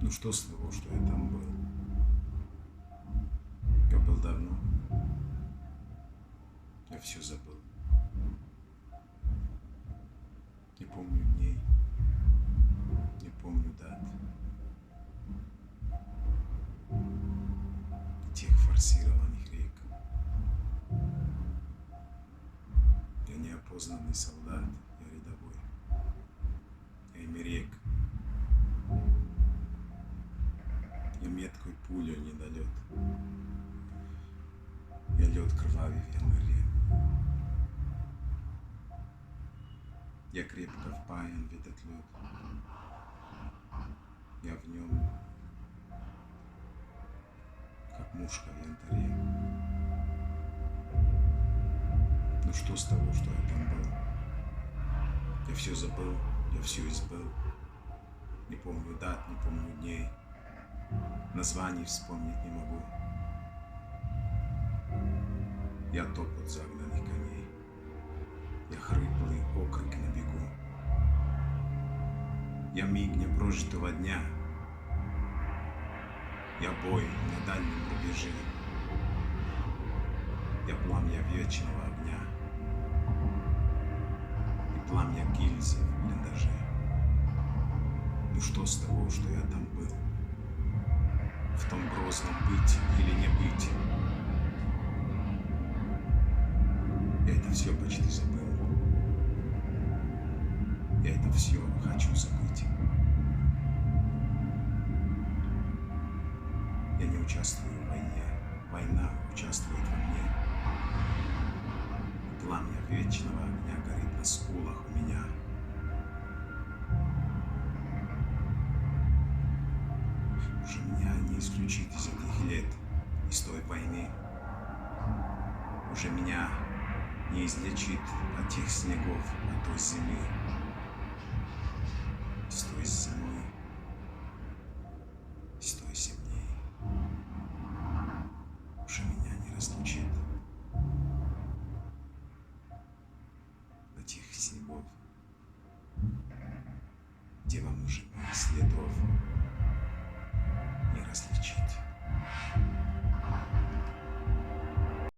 Ну что с того, что я там был? Я был давно. Я все забыл. Не помню дней, не помню дат. И тех форсированных рек. Я неопознанный солдат, я рядовой. Я имя рек. Я меткой пулей недолет. Я лед кровавый в январе. Я крепко впаян в этот лед. Я в нем, как мушка в янтаре. Ну что с того, что я там был? Я все забыл, я все избыл. Не помню дат, не помню дней. Названий вспомнить не могу. Я топот загнанных коней. Я хриплый окрик на бегу. Я миг непрожитого дня. Я бой на дальнем рубеже. Я пламя вечного огня. И пламя гильзы в блиндаже. Ну что с того, что я там был? В том грозном быть или не быть? Я это все почти забыл. Я это все хочу забыть. Я не участвую в войне. Война участвует во мне. Пламя вечного огня горит на скулах у меня. Уже меня не исключить из этих лет, из той войны. Уже меня не излечит от тех снегов, от той зимы. С той зимой, с той зимней. Уже меня не разлучит от тех снегов, где вам уже моих следов не различить.